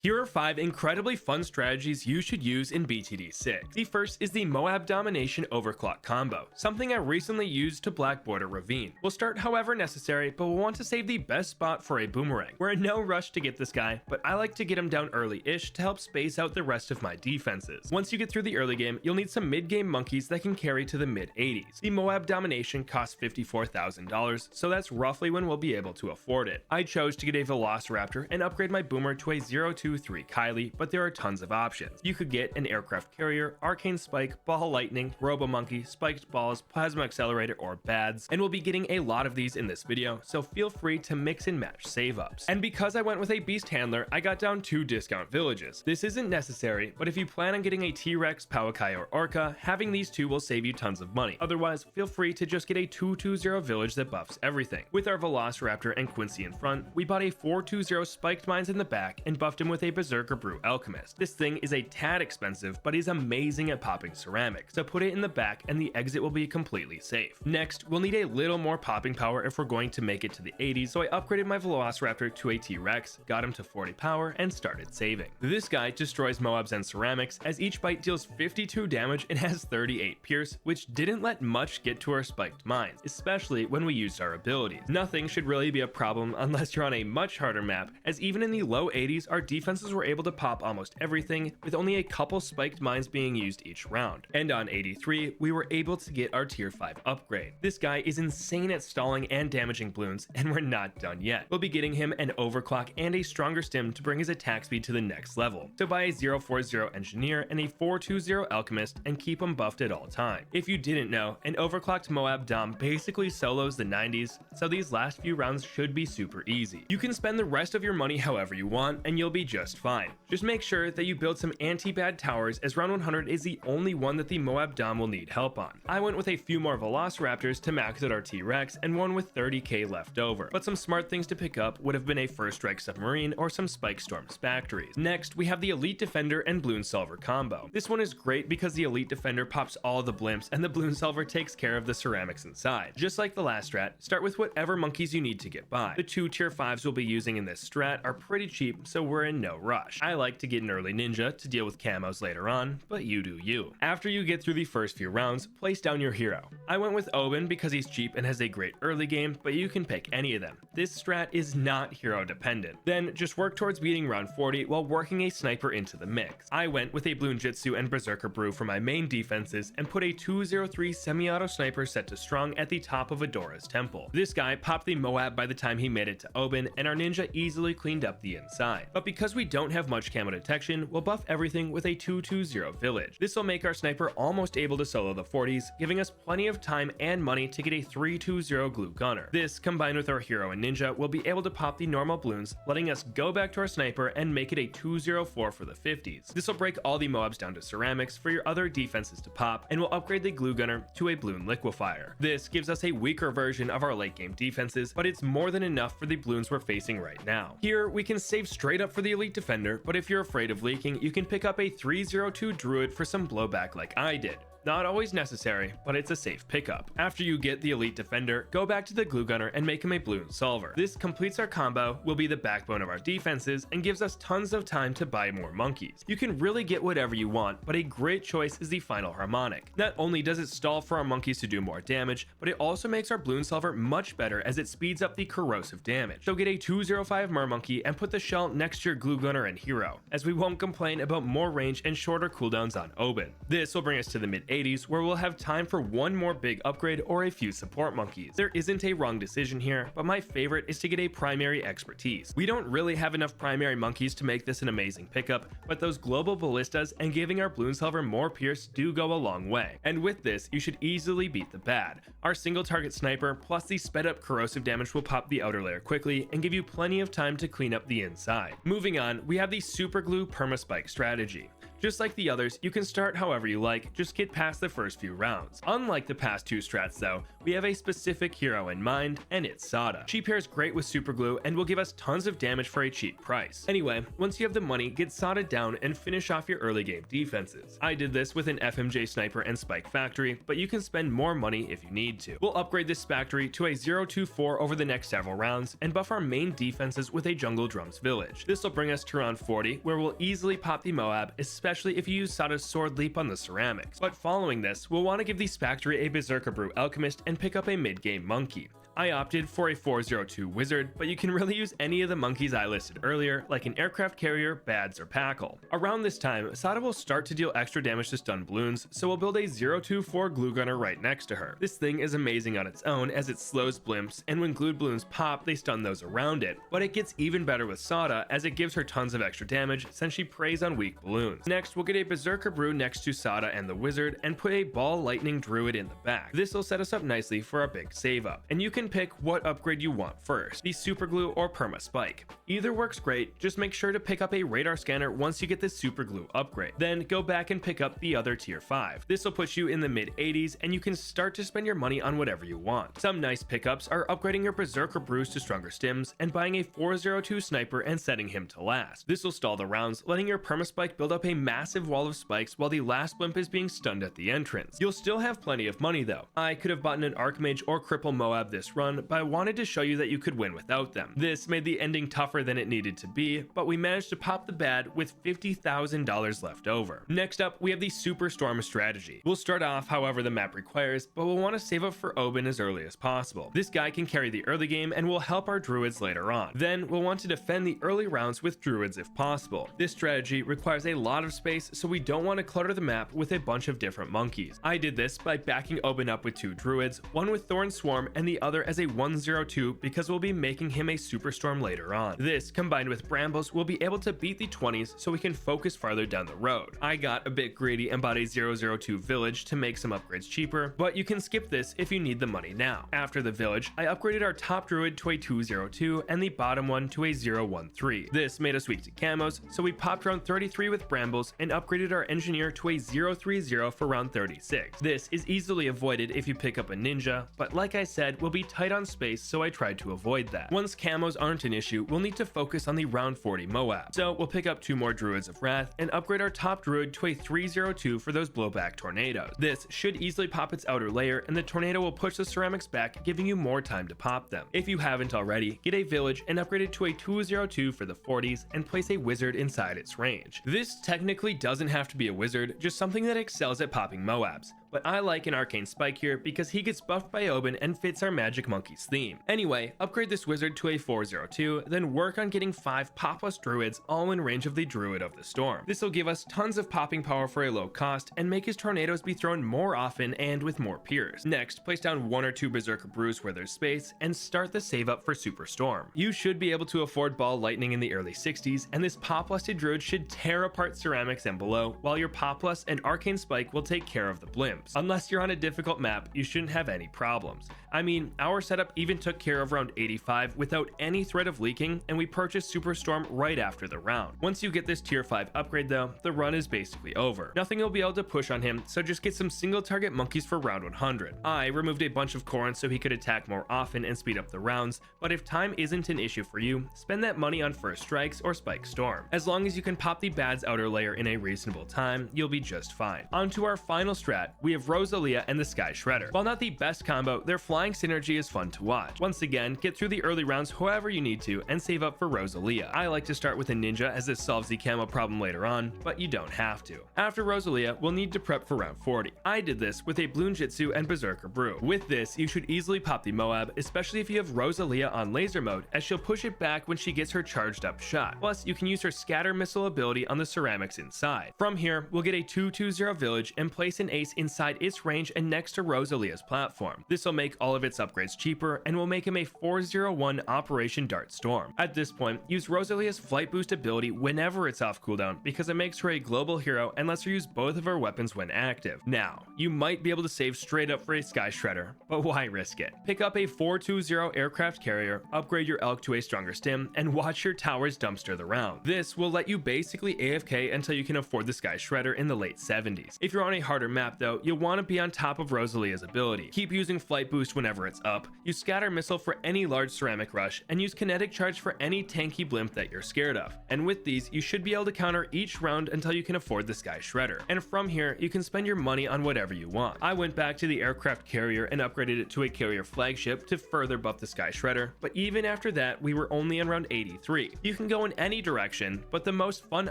Here are 5 incredibly fun strategies you should use in BTD6. The first is the Moab Domination Overclock combo, something I recently used to black border Ravine. We'll start however necessary, but we'll want to save the best spot for a boomerang. We're in no rush to get this guy, but I like to get him down early-ish to help space out the rest of my defenses. Once you get through the early game, you'll need some mid-game monkeys that can carry to the mid-80s. The Moab Domination costs $54,000, so that's roughly when we'll be able to afford it. I chose to get a Velociraptor and upgrade my boomer to a 0-2-3 Kylie, but there are tons of options. You could get an aircraft carrier, arcane spike, ball lightning, robo monkey, spiked balls, plasma accelerator, or bads, and we'll be getting a lot of these in this video, so feel free to mix and match save ups. And because I went with a beast handler, I got down 2 discount villages. This isn't necessary, but if you plan on getting a T-Rex, Paukai, or Orca, having these 2 will save you tons of money. Otherwise, feel free to just get a 2-2-0 village that buffs everything. With our Velociraptor and Quincy in front, we bought a 4-2-0 spiked mines in the back and buffed him with a Berserker Brew Alchemist. This thing is a tad expensive, but he's amazing at popping ceramics, so put it in the back and the exit will be completely safe. Next, we'll need a little more popping power if we're going to make it to the 80s, so I upgraded my Velociraptor to a T-Rex, got him to 40 power, and started saving. This guy destroys Moabs and ceramics, as each bite deals 52 damage and has 38 pierce, which didn't let much get to our spiked mines, especially when we used our abilities. Nothing should really be a problem unless you're on a much harder map, as even in the low 80s, our defenses were able to pop almost everything, with only a couple spiked mines being used each round. And on 83, we were able to get our tier 5 upgrade. This guy is insane at stalling and damaging bloons, and we're not done yet. We'll be getting him an overclock and a stronger stim to bring his attack speed to the next level. So buy a 0-4-0 engineer and a 4-2-0 alchemist and keep him buffed at all time. If you didn't know, an overclocked Moab Dom basically solos the 90s, so these last few rounds should be super easy. You can spend the rest of your money however you want, and you'll be just fine. Just make sure that you build some anti-bad towers, as round 100 is the only one that the Moab Dom will need help on. I went with a few more Velociraptors to max out our T-Rex and one with 30k left over, but some smart things to pick up would have been a first strike submarine or some Spikestorm spactories. Next, we have the Elite Defender and Bloon Solver combo. This one is great because the Elite Defender pops all the blimps and the Bloon Solver takes care of the ceramics inside. Just like the last strat, start with whatever monkeys you need to get by. The 2 tier 5s we'll be using in this strat are pretty cheap, so we're in no rush. I like to get an early ninja to deal with camos later on, but you do you. After you get through the first few rounds, place down your hero. I went with Oben because he's cheap and has a great early game, but you can pick any of them. This strat is not hero dependent. Then just work towards beating round 40 while working a sniper into the mix. I went with a Bloon Jitsu and Berserker Brew for my main defenses and put a 2-0-3 semi-auto sniper set to strong at the top of Adora's temple. This guy popped the Moab by the time he made it to Oben, and our ninja easily cleaned up the inside. But because we don't have much camo detection, we'll buff everything with a 2-2-0 village. This will make our sniper almost able to solo the 40s, giving us plenty of time and money to get a 3-2-0 glue gunner. This, combined with our hero and ninja, will be able to pop the normal bloons, letting us go back to our sniper and make it a 2-0-4 for the 50s. This will break all the Moabs down to ceramics for your other defenses to pop, and will upgrade the glue gunner to a bloon liquefier. This gives us a weaker version of our late game defenses, but it's more than enough for the bloons we're facing right now. Here, we can save straight up for the Elite Defender, but if you're afraid of leaking, you can pick up a 3-0-2 Druid for some blowback like I did. Not always necessary, but it's a safe pickup. After you get the Elite Defender, go back to the Glue Gunner and make him a Bloon Solver. This completes our combo, will be the backbone of our defenses, and gives us tons of time to buy more monkeys. You can really get whatever you want, but a great choice is the Final Harmonic. Not only does it stall for our monkeys to do more damage, but it also makes our Bloon Solver much better as it speeds up the corrosive damage. So get a 2-0-5 Mermonkey and put the shell next to your Glue Gunner and hero, as we won't complain about more range and shorter cooldowns on Oben. This will bring us to the mid 80s, where we'll have time for one more big upgrade or a few support monkeys. There isn't a wrong decision here, but my favorite is to get a primary expertise. We don't really have enough primary monkeys to make this an amazing pickup, but those global ballistas and giving our Bloon Solver more pierce do go a long way. And with this, you should easily beat the bad. Our single target sniper plus the sped up corrosive damage will pop the outer layer quickly and give you plenty of time to clean up the inside. Moving on, we have the Super Glue Perma Spike strategy. Just like the others, you can start however you like, just get past the first few rounds. Unlike the past two strats though, we have a specific hero in mind, and it's Sauda. She pairs great with super glue and will give us tons of damage for a cheap price. Anyway, once you have the money, get Sauda down and finish off your early game defenses. I did this with an FMJ sniper and spike factory, but you can spend more money if you need to. We'll upgrade this spactory to a 0-2-4 over the next several rounds and buff our main defenses with a jungle drums village. This will bring us to round 40, where we'll easily pop the Moab, especially if you use Sauda's sword leap on the ceramics. But following this, we'll want to give the spactory a berserker brew alchemist and pick up a mid-game monkey. I opted for a 402 wizard, but you can really use any of the monkeys I listed earlier, like an aircraft carrier, bads, or packle. Around this time, Sauda will start to deal extra damage to stun bloons, so we'll build a 024 glue gunner right next to her. This thing is amazing on its own as it slows blimps, and when glued bloons pop, they stun those around it, but it gets even better with Sauda as it gives her tons of extra damage since she preys on weak balloons. Next, we'll get a berserker brew next to Sauda and the wizard and put a ball lightning druid in the back. This will set us up nicely for our big save up, and you can pick what upgrade you want first, the super glue or perma spike. Either works great, just make sure to pick up a radar scanner once you get the super glue upgrade. Then go back and pick up the other tier 5. This will put you in the mid 80s and you can start to spend your money on whatever you want. Some nice pickups are upgrading your berserker brews to stronger stims and buying a 402 sniper and setting him to last. This will stall the rounds, letting your perma spike build up a massive wall of spikes while the last blimp is being stunned at the entrance. You'll still have plenty of money though. I could have bought an archmage or cripple Moab this run, but I wanted to show you that you could win without them. This made the ending tougher than it needed to be, but we managed to pop the bad with $50,000 left over. Next up, we have the Superstorm strategy. We'll start off however the map requires, but we'll want to save up for Oben as early as possible. This guy can carry the early game and will help our druids later on. Then we'll want to defend the early rounds with druids if possible. This strategy requires a lot of space, so we don't want to clutter the map with a bunch of different monkeys. I did this by backing Oben up with 2 druids, one with Thorn Swarm and the other as a 1-0-2 because we'll be making him a Superstorm later on. This, combined with Brambles, will be able to beat the 20s so we can focus farther down the road. I got a bit greedy and bought a 002 village to make some upgrades cheaper, but you can skip this if you need the money now. After the village, I upgraded our top druid to a 202 and the bottom one to a 013. This made us weak to camos, so we popped round 33 with Brambles and upgraded our engineer to a 030 for round 36. This is easily avoided if you pick up a ninja, but like I said, we'll be tight on space, so I tried to avoid that. Once camos aren't an issue, we'll need to focus on the round 40 Moab. So we'll pick up 2 more Druids of Wrath and upgrade our top druid to a 302 for those blowback tornadoes. This should easily pop its outer layer, and the tornado will push the ceramics back, giving you more time to pop them. If you haven't already, get a village and upgrade it to a 202 for the 40s and place a wizard inside its range. This technically doesn't have to be a wizard, just something that excels at popping Moabs, but I like an arcane spike here because he gets buffed by Oben and fits our magic monkeys theme. Anyway, upgrade this wizard to a 402, then work on getting 5 popless druids all in range of the druid of the storm. This will give us tons of popping power for a low cost and make his tornadoes be thrown more often and with more peers. Next, place down 1 or 2 berserker brews where there's space and start the save up for Superstorm. You should be able to afford ball lightning in the early 60s, and this poplusted druid should tear apart ceramics and below, while your poplus and arcane spike will take care of the blimps. Unless you're on a difficult map, you shouldn't have any problems. I mean, our setup even took care of round 85 without any threat of leaking, and we purchased Superstorm right after the round. Once you get this tier 5 upgrade though, the run is basically over. Nothing will be able to push on him, so just get some single target monkeys for round 100. I removed a bunch of Corns so he could attack more often and speed up the rounds, but if time isn't an issue for you, spend that money on first strikes or spike storm. As long as you can pop the bad's outer layer in a reasonable time, you'll be just fine. On to our final strat, we have Rosalia and the Sky Shredder. While not the best combo, their flying synergy is fun to watch. Once again, get through the early rounds however you need to and save up for Rosalia. I like to start with a ninja as this solves the camo problem later on, but you don't have to. After Rosalia, we'll need to prep for round 40. I did this with a Bloon Jitsu and Berserker Brew. With this, you should easily pop the Moab, especially if you have Rosalia on laser mode, as she'll push it back when she gets her charged up shot. Plus, you can use her scatter missile ability on the ceramics inside. From here, we'll get a 220 village and place an ace inside its range and next to Rosalia's platform. This will make all all of its upgrades cheaper and will make him a 401 Operation Dart Storm. At this point, use Rosalia's Flight Boost ability whenever it's off cooldown because it makes her a global hero and lets her use both of her weapons when active. Now, you might be able to save straight up for a Sky Shredder, but why risk it? Pick up a 420 aircraft carrier, upgrade your Elk to a stronger stim, and watch your towers dumpster the round. This will let you basically AFK until you can afford the Sky Shredder in the late 70s. If you're on a harder map though, you'll want to be on top of Rosalia's ability. Keep using Flight Boost whenever it's up, use Scatter Missile for any large ceramic rush, and use Kinetic Charge for any tanky blimp that you're scared of. And with these, you should be able to counter each round until you can afford the Sky Shredder. And from here, you can spend your money on whatever you want. I went back to the aircraft carrier and upgraded it to a carrier flagship to further buff the Sky Shredder, but even after that, we were only on round 83. You can go in any direction, but the most fun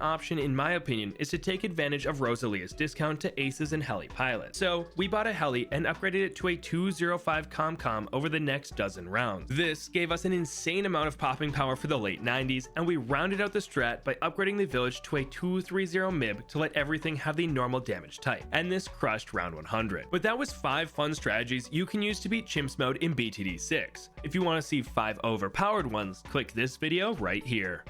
option in my opinion is to take advantage of Rosalia's discount to Aces and Heli pilots. So we bought a Heli and upgraded it to a 205 ComCom over the next dozen rounds. This gave us an insane amount of popping power for the late 90s, and we rounded out the strat by upgrading the village to a 230 MIB to let everything have the normal damage type, and this crushed round 100. But that was 5 fun strategies you can use to beat CHIMPS mode in BTD6. If you want to see 5 overpowered ones, click this video right here.